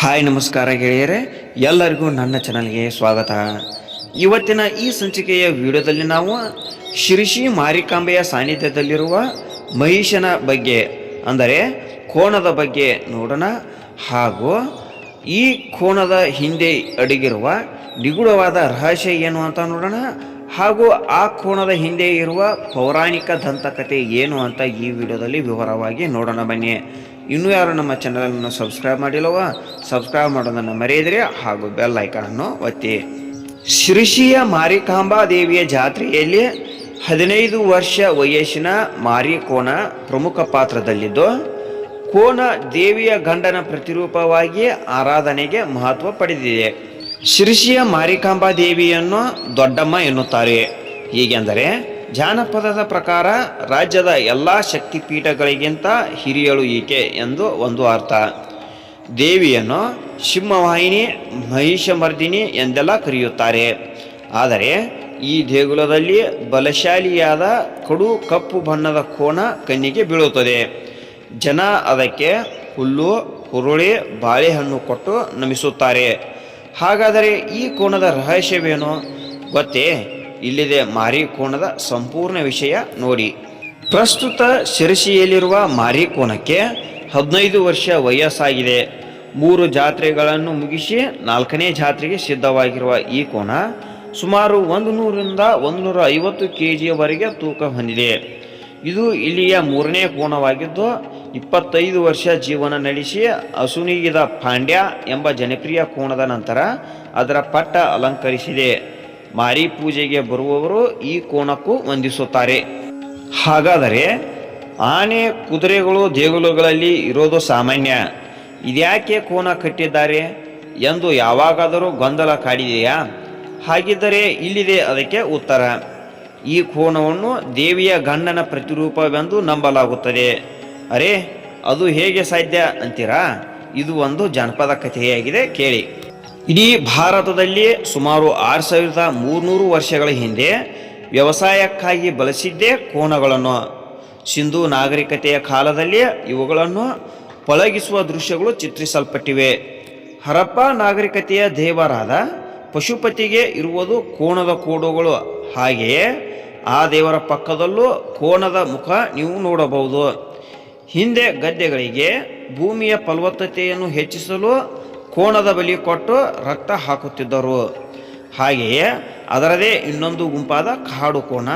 Hi ನಮಸ್ಕಾರ ಗೆಳೆಯರೆ, ಎಲ್ಲರಿಗೂ ನನ್ನ ಚಾನಲ್ಗೆ ಸ್ವಾಗತ. ಇವತ್ತಿನ ಈ ಸಂಚಿಕೆಯ ವಿಡಿಯೋದಲ್ಲಿ ನಾವು ಶಿರಸಿ ಮಾರಿಕಾಂಬೆಯ ಸಾನ್ನಿಧ್ಯದಲ್ಲಿರುವ ಮಹಿಷನ ಬಗ್ಗೆ ಅಂದರೆ ಕೋಣದ ಬಗ್ಗೆ ನೋಡೋಣ. ಹಾಗೂ ಈ ಕೋಣದ ಹಿಂದೆ ಅಡಗಿರುವ ನಿಗೂಢವಾದ ರಹಸ್ಯ ಏನು ಅಂತ ನೋಡೋಣ. ಹಾಗೂ ಆ ಕೋಣದ ಹಿಂದೆ ಇರುವ ಪೌರಾಣಿಕ ದಂತಕಥೆ ಏನು ಅಂತ ಈ ವಿಡಿಯೋದಲ್ಲಿ ವಿವರವಾಗಿ ನೋಡೋಣ ಬನ್ನಿ. ಇನ್ನೂ ಯಾರು ನಮ್ಮ ಚಾನಲನ್ನು ಸಬ್ಸ್ಕ್ರೈಬ್ ಮಾಡಿಲ್ಲವ, ಸಬ್ಸ್ಕ್ರೈಬ್ ಮಾಡೋದನ್ನು ಮರೆಯದಿರಿ ಹಾಗೂ ಬೆಲ್ ಐಕಾನನ್ನು ಒತ್ತಿ. ಶಿರಸಿಯ ಮಾರಿಕಾಂಬಾ ದೇವಿಯ ಜಾತ್ರೆಯಲ್ಲಿ 15 ವರ್ಷ ವಯಸ್ಸಿನ ಮಾರಿ ಕೋಣ ಪ್ರಮುಖ ಪಾತ್ರದಲ್ಲಿದ್ದು, ಕೋಣ ದೇವಿಯ ಗಂಡನ ಪ್ರತಿರೂಪವಾಗಿ ಆರಾಧನೆಗೆ ಮಹತ್ವ ಪಡೆದಿದೆ. ಶಿರಸಿಯ ಮಾರಿಕಾಂಬಾ ದೇವಿಯನ್ನು ದೊಡ್ಡಮ್ಮ ಎನ್ನುತ್ತಾರೆ. ಹೀಗೆಂದರೆ ಜಾನಪದದ ಪ್ರಕಾರ ರಾಜ್ಯದ ಎಲ್ಲ ಶಕ್ತಿಪೀಠಗಳಿಗಿಂತ ಹಿರಿಯಳು ಈಕೆ ಎಂದು ಒಂದು ಅರ್ಥ. ದೇವಿಯನ್ನು ಸಿಂಹವಾಹಿನಿ, ಮಹಿಷಮರ್ದಿನಿ ಎಂದೆಲ್ಲ ಕರೆಯುತ್ತಾರೆ. ಆದರೆ ಈ ದೇಗುಲದಲ್ಲಿ ಬಲಶಾಲಿಯಾದ ಕಡು ಕಪ್ಪು ಬಣ್ಣದ ಕೋಣ ಕಣ್ಣಿಗೆ ಬೀಳುತ್ತದೆ. ಜನ ಅದಕ್ಕೆ ಹುಲ್ಲು, ಹುರುಳಿ, ಬಾಳೆಹಣ್ಣು ಕೊಟ್ಟು ನಮಿಸುತ್ತಾರೆ. ಹಾಗಾದರೆ ಈ ಕೋಣದ ರಹಸ್ಯವೇನು ಗೊತ್ತೇ? ಇಲ್ಲಿದೆ ಮಾರಿ ಕೋಣದ ಸಂಪೂರ್ಣ ವಿಷಯ ನೋಡಿ. ಪ್ರಸ್ತುತ ಶಿರಸಿಯಲ್ಲಿರುವ ಮಾರಿ ಕೋಣಕ್ಕೆ 15 ವರ್ಷ ವಯಸ್ಸಾಗಿದೆ. 3 ಜಾತ್ರೆಗಳನ್ನು ಮುಗಿಸಿ 4ನೇ ಜಾತ್ರೆಗೆ ಸಿದ್ಧವಾಗಿರುವ ಈ ಕೋಣ ಸುಮಾರು 100 ರಿಂದ 150 kgವರೆಗೆ ತೂಕ ಹೊಂದಿದೆ. ಇದು ಇಲ್ಲಿಯ 3ನೇ ಕೋಣವಾಗಿದ್ದು, 25 ವರ್ಷ ಜೀವನ ನಡೆಸಿ ಅಸುನೀಗಿದ ಪಾಂಡ್ಯ ಎಂಬ ಜನಪ್ರಿಯ ಕೋಣದ ನಂತರ ಅದರ ಪಟ್ಟ ಅಲಂಕರಿಸಿದೆ. ಮಾರಿ ಪೂಜೆಗೆ ಬರುವವರು ಈ ಕೋಣಕ್ಕೂ ವಂದಿಸುತ್ತಾರೆ. ಹಾಗಾದರೆ ಆನೆ, ಕುದುರೆಗಳು ದೇಗುಲಗಳಲ್ಲಿ ಇರೋದು ಸಾಮಾನ್ಯ, ಇದ್ಯಾಕೆ ಕೋಣ ಕಟ್ಟಿದ್ದಾರೆ ಎಂದು ಯಾವಾಗಾದರೂ ಗೊಂದಲ ಕಾಡಿದೆಯಾ? ಹಾಗಿದ್ದರೆ ಇಲ್ಲಿದೆ ಅದಕ್ಕೆ ಉತ್ತರ. ಈ ಕೋಣವನ್ನು ದೇವಿಯ ಗಂಡನ ಪ್ರತಿರೂಪವೆಂದು ನಂಬಲಾಗುತ್ತದೆ. ಅರೆ, ಅದು ಹೇಗೆ ಸಾಧ್ಯ ಅಂತೀರಾ? ಇದು ಒಂದು ಜಾನಪದ ಕಥೆಯಾಗಿದೆ, ಕೇಳಿ. ಇಡೀ ಭಾರತದಲ್ಲಿ ಸುಮಾರು 6300 ವರ್ಷಗಳ ಹಿಂದೆ ವ್ಯವಸಾಯಕ್ಕಾಗಿ ಬಳಸಿದ್ದೇ ಕೋಣಗಳನ್ನು. ಸಿಂಧೂ ನಾಗರಿಕತೆಯ ಕಾಲದಲ್ಲಿ ಇವುಗಳನ್ನು ಪಳಗಿಸುವ ದೃಶ್ಯಗಳು ಚಿತ್ರಿಸಲ್ಪಟ್ಟಿವೆ. ಹರಪ್ಪ ನಾಗರಿಕತೆಯ ದೇವರಾದ ಪಶುಪತಿಗೆ ಇರುವುದು ಕೋಣದ ಕೋಡುಗಳು. ಹಾಗೆಯೇ ಆ ದೇವರ ಪಕ್ಕದಲ್ಲೂ ಕೋಣದ ಮುಖ ನೀವು ನೋಡಬಹುದು. ಹಿಂದೆ ಗದ್ದೆಗಳಿಗೆ ಭೂಮಿಯ ಫಲವತ್ತತೆಯನ್ನು ಹೆಚ್ಚಿಸಲು ಕೋಣದ ಬಲಿ ಕೊಟ್ಟು ರಕ್ತ ಹಾಕುತ್ತಿದ್ದರು. ಹಾಗೆಯೇ ಅದರದೇ ಇನ್ನೊಂದು ಗುಂಪಾದ ಕಾಡು ಕೋಣ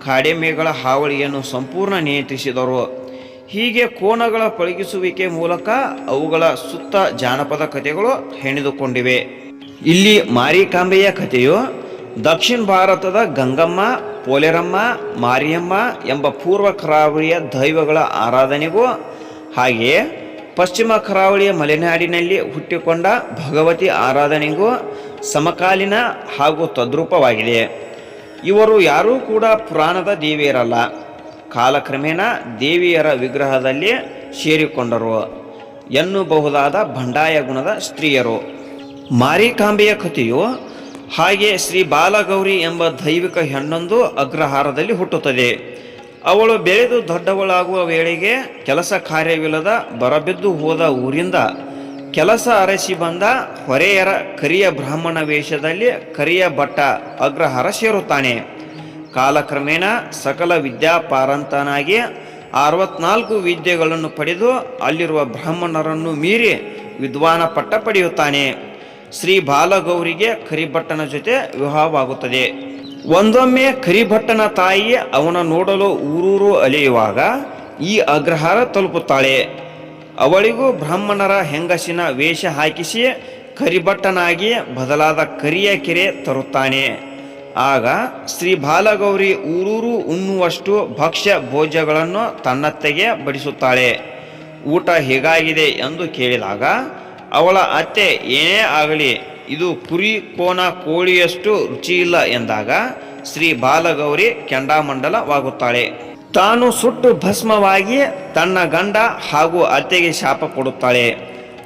ಕಾಡೆಮ್ಮೆಗಳ ಹಾವಳಿಯನ್ನು ಸಂಪೂರ್ಣ ನಿಯಂತ್ರಿಸಿದರು. ಹೀಗೆ ಕೋಣಗಳ ಪಳಗಿಸುವಿಕೆ ಮೂಲಕ ಅವುಗಳ ಸುತ್ತ ಜಾನಪದ ಕಥೆಗಳು ಹೆಣೆದುಕೊಂಡಿವೆ. ಇಲ್ಲಿ ಮಾರಿಕಾಂಬೆಯ ಕಥೆಯು ದಕ್ಷಿಣ ಭಾರತದ ಗಂಗಮ್ಮ, ಪೋಲೇರಮ್ಮ, ಮಾರಿಯಮ್ಮ ಎಂಬ ಪೂರ್ವ ಕರಾವಳಿಯ ದೈವಗಳ ಆರಾಧನೆಗೂ, ಹಾಗೆಯೇ ಪಶ್ಚಿಮ ಕರಾವಳಿಯ ಮಲೆನಾಡಿನಲ್ಲಿ ಹುಟ್ಟಿಕೊಂಡ ಭಗವತಿ ಆರಾಧನೆಗೂ ಸಮಕಾಲೀನ ಹಾಗೂ ತದ್ರೂಪವಾಗಿದೆ. ಇವರು ಯಾರೂ ಕೂಡ ಪುರಾಣದ ದೇವಿಯರಲ್ಲ, ಕಾಲಕ್ರಮೇಣ ದೇವಿಯರ ವಿಗ್ರಹದಲ್ಲಿ ಸೇರಿಕೊಂಡರು ಎನ್ನಬಹುದಾದ ಬಂಡಾಯ ಗುಣದ ಸ್ತ್ರೀಯರು. ಮಾರಿಕಾಂಬೆಯ ಕಥೆಯು ಹಾಗೆ ಶ್ರೀ ಬಾಲಗೌರಿ ಎಂಬ ದೈವಿಕ ಹೆಣ್ಣೊಂದು ಅಗ್ರಹಾರದಲ್ಲಿ ಹುಟ್ಟುತ್ತದೆ. ಅವಳು ಬೆಳೆದು ದೊಡ್ಡವಳಾಗುವ ವೇಳೆಗೆ ಕೆಲಸ ಕಾರ್ಯವಿಲ್ಲದ ಬರಬಿದ್ದು ಹೋದ ಊರಿಂದ ಕೆಲಸ ಅರಸಿ ಬಂದ ಹೊರೆಯರ ಕರಿಯ ಬ್ರಾಹ್ಮಣ ವೇಷದಲ್ಲಿ ಕರಿಯ ಭಟ್ಟ ಅಗ್ರಹಾರ ಸೇರುತ್ತಾನೆ. ಕಾಲಕ್ರಮೇಣ ಸಕಲ ವಿದ್ಯಾಪಾರಂತನಾಗಿ 64 ವಿದ್ಯೆಗಳನ್ನು ಪಡೆದು ಅಲ್ಲಿರುವ ಬ್ರಾಹ್ಮಣರನ್ನು ಮೀರಿ ವಿದ್ವಾನ ಪಟ್ಟ ಪಡೆಯುತ್ತಾನೆ. ಶ್ರೀ ಬಾಲಗೌರಿಗೆ ಕರಿಭಟ್ಟನ ಜೊತೆ ವಿವಾಹವಾಗುತ್ತದೆ. ಒಂದೊಮ್ಮೆ ಕರಿಭಟ್ಟನ ತಾಯಿ ಅವನ ನೋಡಲು ಊರೂರು ಅಲೆಯುವಾಗ ಈ ಅಗ್ರಹಾರ ತಲುಪುತ್ತಾಳೆ. ಅವಳಿಗೂ ಬ್ರಾಹ್ಮಣರ ಹೆಂಗಸಿನ ವೇಷ ಹಾಕಿಸಿ ಕರಿಭಟ್ಟನಾಗಿ ಬದಲಾದ ಕರಿಯ ಕೆರೆ ತರುತ್ತಾನೆ. ಆಗ ಶ್ರೀ ಬಾಲಗೌರಿ ಊರೂರು ಉಣ್ಣುವಷ್ಟು ಭಕ್ಷ್ಯ ಭೋಜ್ಯಗಳನ್ನು ತನ್ನತ್ತೆಗೆ ಬಡಿಸುತ್ತಾಳೆ. ಊಟ ಹೇಗಾಗಿದೆ ಎಂದು ಕೇಳಿದಾಗ ಅವಳ ಅತ್ತೆ ಏನೇ ಆಗಲಿ ಇದು ಕುರಿ ಕೋಣ ಕೋಳಿಯಷ್ಟು ರುಚಿಯಿಲ್ಲ ಎಂದಾಗ ಶ್ರೀ ಬಾಲಗೌರಿ ಕೆಂಡಾಮಂಡಲವಾಗುತ್ತಾಳೆ. ತಾನು ಸುಟ್ಟು ಭಸ್ಮವಾಗಿ ತನ್ನ ಗಂಡ ಹಾಗೂ ಅತ್ತೆಗೆ ಶಾಪ ಕೊಡುತ್ತಾಳೆ.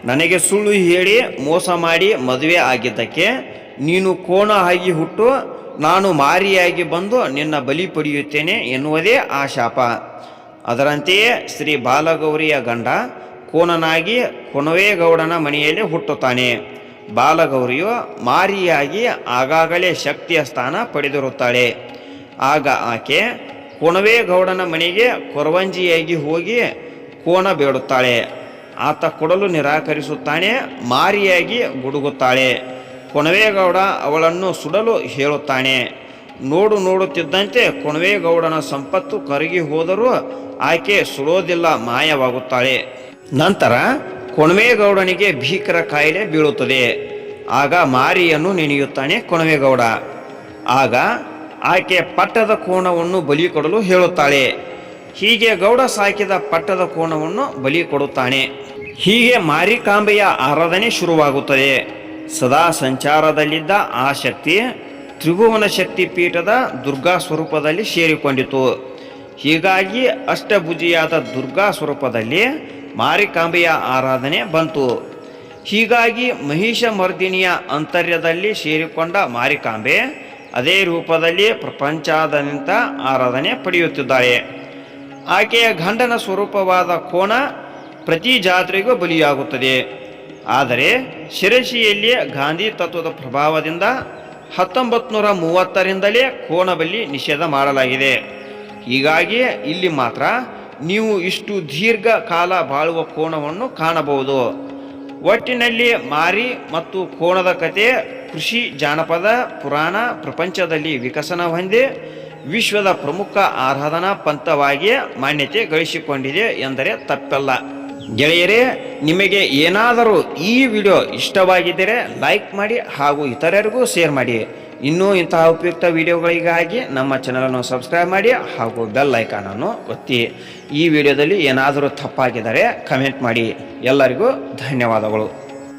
ನನಗೆ ಸುಳ್ಳು ಹೇಳಿ ಮೋಸ ಮಾಡಿ ಮದುವೆ ಆಗಿದ್ದಕ್ಕೆ ನೀನು ಕೋಣ ಆಗಿ ಹುಟ್ಟು ನಾನು ಮಾರಿಯಾಗಿ ಬಂದು ನಿನ್ನ ಬಲಿ ಪಡೆಯುತ್ತೇನೆ ಎನ್ನುವುದೇ ಆ ಶಾಪ. ಅದರಂತೆಯೇ ಶ್ರೀ ಬಾಲಗೌರಿಯ ಗಂಡ ಕೋನನಾಗಿ ಕೊನವೇಗೌಡನ ಮನೆಯಲ್ಲಿ ಹುಟ್ಟುತ್ತಾನೆ. ಬಾಲಗೌರಿಯು ಮಾರಿಯಾಗಿ ಆಗಾಗಲೇ ಶಕ್ತಿಯ ಸ್ಥಾನ ಪಡೆದಿರುತ್ತಾಳೆ. ಆಗ ಆಕೆ ಕೊನವೇಗೌಡನ ಮನೆಗೆ ಕೊರವಂಜಿಯಾಗಿ ಹೋಗಿ ಕೋನ ಬೇಡುತ್ತಾಳೆ. ಆತ ಕೊಡಲು ನಿರಾಕರಿಸುತ್ತಾನೆ. ಮಾರಿಯಾಗಿ ಗುಡುಗುತ್ತಾಳೆ. ಕೊನವೇಗೌಡ ಅವಳನ್ನು ಸುಡಲು ಹೇಳುತ್ತಾನೆ. ನೋಡುತ್ತಿದ್ದಂತೆ ಕೊನವೇಗೌಡನ ಸಂಪತ್ತು ಕರಗಿ ಹೋದರೂ ಆಕೆ ಸುಡೋದಿಲ್ಲ, ಮಾಯವಾಗುತ್ತಾಳೆ. ನಂತರ ಕೊನವೇಗೌಡನಿಗೆ ಭೀಕರ ಕಾಯಿಲೆ ಬೀಳುತ್ತದೆ. ಆಗ ಮಾರಿಯನ್ನು ನೆನೆಯುತ್ತಾನೆ ಕೊನವೇಗೌಡ. ಆಗ ಆಕೆ ಪಟ್ಟದ ಕೋಣವನ್ನು ಬಲಿ ಕೊಡಲು ಹೇಳುತ್ತಾಳೆ. ಹೀಗೆ ಗೌಡ ಸಾಕಿದ ಪಟ್ಟದ ಕೋಣವನ್ನು ಬಲಿ ಕೊಡುತ್ತಾನೆ. ಹೀಗೆ ಮಾರಿಕಾಂಬೆಯ ಆರಾಧನೆ ಶುರುವಾಗುತ್ತದೆ. ಸದಾ ಸಂಚಾರದಲ್ಲಿದ್ದ ಆ ಶಕ್ತಿ ತ್ರಿಭುವನ ಶಕ್ತಿ ಪೀಠದ ದುರ್ಗಾ ಸ್ವರೂಪದಲ್ಲಿ ಸೇರಿಕೊಂಡಿತು. ಹೀಗಾಗಿ ಅಷ್ಟಭುಜಿಯಾದ ದುರ್ಗಾ ಸ್ವರೂಪದಲ್ಲಿ ಮಾರಿಕಾಂಬೆಯ ಆರಾಧನೆ ಬಂತು. ಹೀಗಾಗಿ ಮಹಿಷ ಮರ್ದಿನಿಯ ಅಂತರ್ಯದಲ್ಲಿ ಸೇರಿಕೊಂಡ ಮಾರಿಕಾಂಬೆ ಅದೇ ರೂಪದಲ್ಲಿ ಪ್ರಪಂಚಾದ್ಯಂತ ಆರಾಧನೆ ಪಡೆಯುತ್ತಿದ್ದಾರೆ. ಆಕೆಯ ಗಂಡನ ಸ್ವರೂಪವಾದ ಕೋನ ಪ್ರತಿ ಜಾತ್ರೆಗೂ ಬಲಿಯಾಗುತ್ತದೆ. ಆದರೆ ಶಿರಸಿಯಲ್ಲಿ ಗಾಂಧಿ ತತ್ವದ ಪ್ರಭಾವದಿಂದ 1930ರಿಂದಲೇ ಕೋನ ಬಲಿ ನಿಷೇಧ ಮಾಡಲಾಗಿದೆ. ಹೀಗಾಗಿ ಇಲ್ಲಿ ಮಾತ್ರ ನೀವು ಇಷ್ಟು ದೀರ್ಘ ಕಾಲ ಬಾಳುವ ಕೋಣವನ್ನು ಕಾಣಬಹುದು. ಒಟ್ಟಿನಲ್ಲಿ ಮಾರಿ ಮತ್ತು ಕೋಣದ ಕತೆ ಕೃಷಿ, ಜಾನಪದ, ಪುರಾಣ ಪ್ರಪಂಚದಲ್ಲಿ ವಿಕಸನ ಹೊಂದಿ ವಿಶ್ವದ ಪ್ರಮುಖ ಆರಾಧನಾ ಪಂಥವಾಗಿ ಮಾನ್ಯತೆ ಗಳಿಸಿಕೊಂಡಿದೆ ಎಂದರೆ ತಪ್ಪಲ್ಲ. ಗೆಳೆಯರೇ, ನಿಮಗೆ ಏನಾದರೂ ಈ ವಿಡಿಯೋ ಇಷ್ಟವಾಗಿದ್ದರೆ ಲೈಕ್ ಮಾಡಿ ಹಾಗೂ ಇತರರಿಗೂ ಶೇರ್ ಮಾಡಿ. ಇನ್ನೂ ಇಂತಹ ಉಪಯುಕ್ತ ವಿಡಿಯೋಗಳಿಗಾಗಿ ನಮ್ಮ ಚಾನಲನ್ನು ಸಬ್ಸ್ಕ್ರೈಬ್ ಮಾಡಿ ಹಾಗೂ ಬೆಲ್ ಐಕಾನನ್ನು ಒತ್ತಿ. ಈ ವಿಡಿಯೋದಲ್ಲಿ ಏನಾದರೂ ತಪ್ಪಾಗಿದ್ದರೆ ಕಮೆಂಟ್ ಮಾಡಿ. ಎಲ್ಲರಿಗೂ ಧನ್ಯವಾದಗಳು.